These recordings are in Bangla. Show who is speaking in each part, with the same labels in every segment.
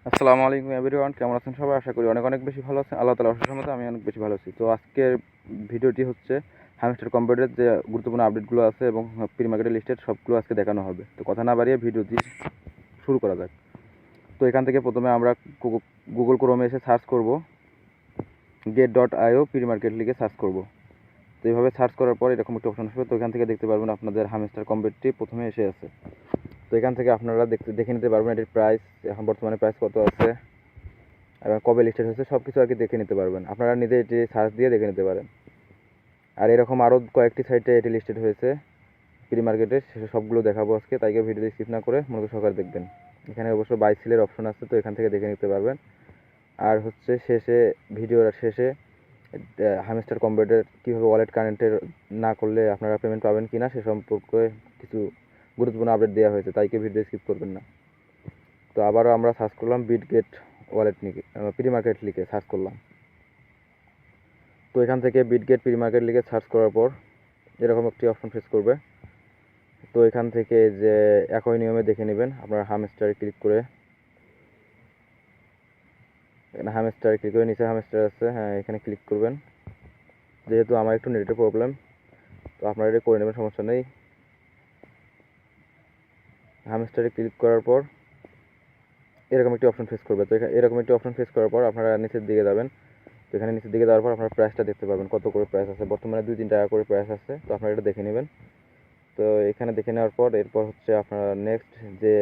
Speaker 1: আসসালামু আলাইকুম এভরিওয়ান, কেমন আছেন সবাই? আশা করি অনেক অনেক বেশি ভালো আছেন। আল্লাহ তাআলার অশেষ রহমতে আমি অনেক বেশি ভালো আছি। তো আজকের ভিডিওটি হচ্ছে হ্যামস্টার কম্পিউটারের যে গুরুত্বপূর্ণ আপডেটগুলো আছে এবং প্রি মার্কেটে লিস্টেড সবগুলো আজকে দেখানো হবে। তো কথা না বাড়িয়ে ভিডিওটি শুরু করা যাক। তো এখান থেকে প্রথমে আমরা গুগল ক্রোমে এসে সার্চ করব, get.io প্রি মার্কেট লিখে সার্চ করব। তো এইভাবে সার্চ করার পর এরকম একটা অপশন আসবে। তো এখান থেকে দেখতে পারবেন আপনাদের হ্যামস্টার কম্পিউটারটি প্রথমে এসে আছে। তো এখান থেকে আপনারা দেখে নিতে পারবেন এটির প্রাইস, এখন বর্তমানে প্রাইস কত আছে এবং কবে লিস্টেড হয়েছে সব কিছু আর কি দেখে নিতে পারবেন। আপনারা নিজে এটি সার্চ দিয়ে দেখে নিতে পারেন। আর এরকম আরও কয়েকটি সাইটে এটি লিস্টেড হয়েছে প্রি মার্কেটে, সেসব সবগুলো দেখাবো আজকে। তাই ভিডিও স্কিপ না করে মনে করে সহকারে দেখবেন। এখানে অবশ্য বাই সেলের অপশন আছে, তো এখান থেকে দেখে নিতে পারবেন। আর হচ্ছে শেষে, ভিডিওর শেষে হ্যামস্টার কম্পিউটার কীভাবে ওয়ালেট কানেক্টের না করলে আপনারা পেমেন্ট পাবেন কি না সে সম্পর্কে কিছু গুরুত্বপূর্ণ আপডেট দেওয়া হয়েছে, তাই ভিডিও স্কিপ করবেন না। তো আবারও আমরা সার্চ করলাম বিটগেট ওয়ালেট লিখে, প্রি মার্কেট লিখে সার্চ করলাম। তো এখান থেকে বিটগেট প্রি মার্কেট লিখে সার্চ করার পর এরকম একটি অপশন ফেস করবে। তো এখান থেকে যে একই নিয়মে দেখে নেবেন, আপনারা হ্যামস্টারে ক্লিক করে, এখানে হ্যামস্টারে ক্লিক করে নিচে হ্যামস্টার আছে, হ্যাঁ এখানে ক্লিক করবেন। যেহেতু আমার একটু নেটের প্রবলেম, তো আপনারা এটা করে নেবেন, সমস্যা নেই। হ্যামস্টারে ক্লিক করার পর এরকম একটি অপশন ফেস করবে। তো এরকম একটি অপশন ফেস করার পর আপনারা নিচের দিকে যাবেন। তো এখানে নিচের দিকে যাওয়ার পর আপনারা প্রাইসটা দেখতে পাবেন, কত করে প্রাইস আছে। বর্তমানে 2-3 টাকা করে প্রাইস আছে, তো আপনারা এটা দেখে নেবেন। তো এখানে দেখে নেওয়ার পর এরপর হচ্ছে আপনারা নেক্সট যে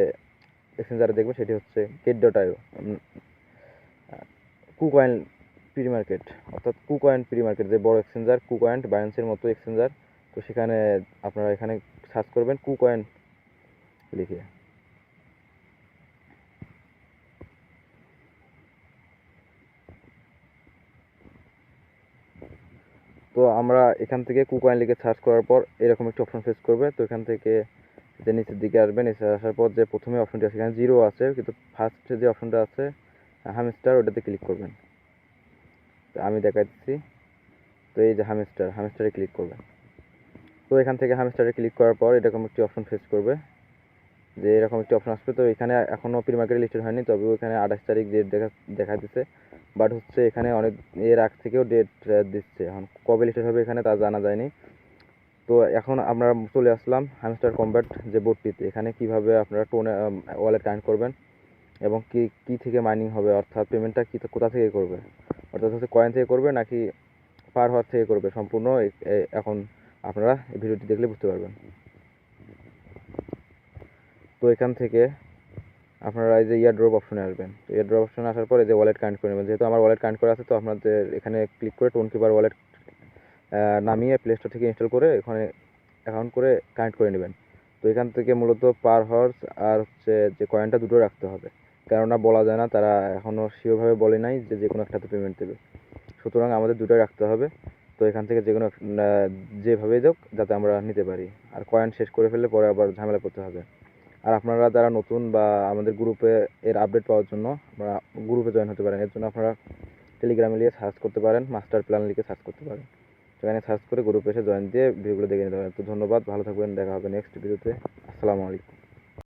Speaker 1: এক্সচেঞ্জারে দেখবেন সেটি হচ্ছে get.io কুকয়েন প্রি মার্কেট, অর্থাৎ কুকয়েন প্রি মার্কেট, যে বড় এক্সচেঞ্জার কুকয়েন, বাইন্যান্সের মতো এক্সচেঞ্জার। তো সেখানে আপনারা এখানে সার্চ করবেন কুকয়েন লিখে। তো আমরা এখান থেকে কুকয়েন লিখে সার্চ করার পর এরকম একটি অপশন ফেস করবে। তো এখান থেকে যে নিচের দিকে আসবেন, নিচে আসার পর যে প্রথমে অপশনটি আছে এখানে জিরো আছে, কিন্তু ফার্স্টে যে অপশনটা আছে হ্যামস্টার, ওটাতে ক্লিক করবেন। তো আমি দেখাচ্ছি। তো এই যে হ্যামস্টারে ক্লিক করবেন। তো এখান থেকে হ্যামস্টারে ক্লিক করার পর এরকম একটি অপশন ফেস করবে, যে এরকম একটি অপশন আসবে। তো এখানে এখনও প্রি মার্কেটে লিস্টেড হয়নি, তবে এখানে 28 তারিখ ডেট দেখা দিচ্ছে। বাট হচ্ছে এখানে অনেক এর আগ থেকেও ডেট দিচ্ছে, এখন কবে লিস্টেড হবে এখানে তা জানা যায়নি। তো এখন আমরা চলে আসলাম হ্যামস্টার কম্প্যাট যে বোর্ডটিতে। এখানে কিভাবে আপনারা টোনে ওয়ালেট কানেক্ট করবেন এবং কি থেকে মাইনিং হবে, অর্থাৎ পেমেন্টটা কোথা থেকে করবে, অর্থাৎ হচ্ছে কয়েন থেকে করবে নাকি পার হওয়ার থেকে করবে, সম্পূর্ণ এখন আপনারা এই ভিডিওটি দেখলে বুঝতে পারবেন। তো এখান থেকে আপনারা এই যে ইয়ারড্রপ অপশনে আসবেন। তো ইয়ারড্রপ অপশনে আসার পরে যে ওয়ালেট কানেক্ট করে নেবেন, যেহেতু আমার ওয়ালেট কানেক্ট করা আছে, তো আপনাদের এখানে ক্লিক করে টোন কিপার ওয়ালেট নামিয়ে প্লে স্টোর থেকে ইনস্টল করে এখানে অ্যাকাউন্ট করে কানেক্ট করে নেবেন। তো এখান থেকে মূলত পার হর্স আর হচ্ছে যে কয়েনটা দুটো রাখতে হবে, কেননা বলা যায় না, তারা এখনও শিওরভাবে বলে নাই যে কোনো একটাতে পেমেন্ট দেবে, সুতরাং আমাদের দুটোই রাখতে হবে। তো এখান থেকে যে কোনো যেভাবেই হোক যাতে আমরা নিতে পারি, আর কয়েন শেষ করে ফেললে পরে আবার ঝামেলা করতে হবে। আর আপনারা যারা নতুন বা আমাদের গ্রুপে এর আপডেট পাওয়ার জন্য আপনারা গ্রুপে জয়েন হতে পারেন। এর জন্য আপনারা টেলিগ্রামে লিখে সার্চ করতে পারেন, মাস্টার প্ল্যান লিখে সার্চ করতে পারেন। সেখানে সার্চ করে গ্রুপে এসে জয়েন দিয়ে ভিডিওগুলো দেখে নিতে পারেন। তো ধন্যবাদ, ভালো থাকবেন, দেখা হবে নেক্সট ভিডিওতে। আসসালামু আলাইকুম।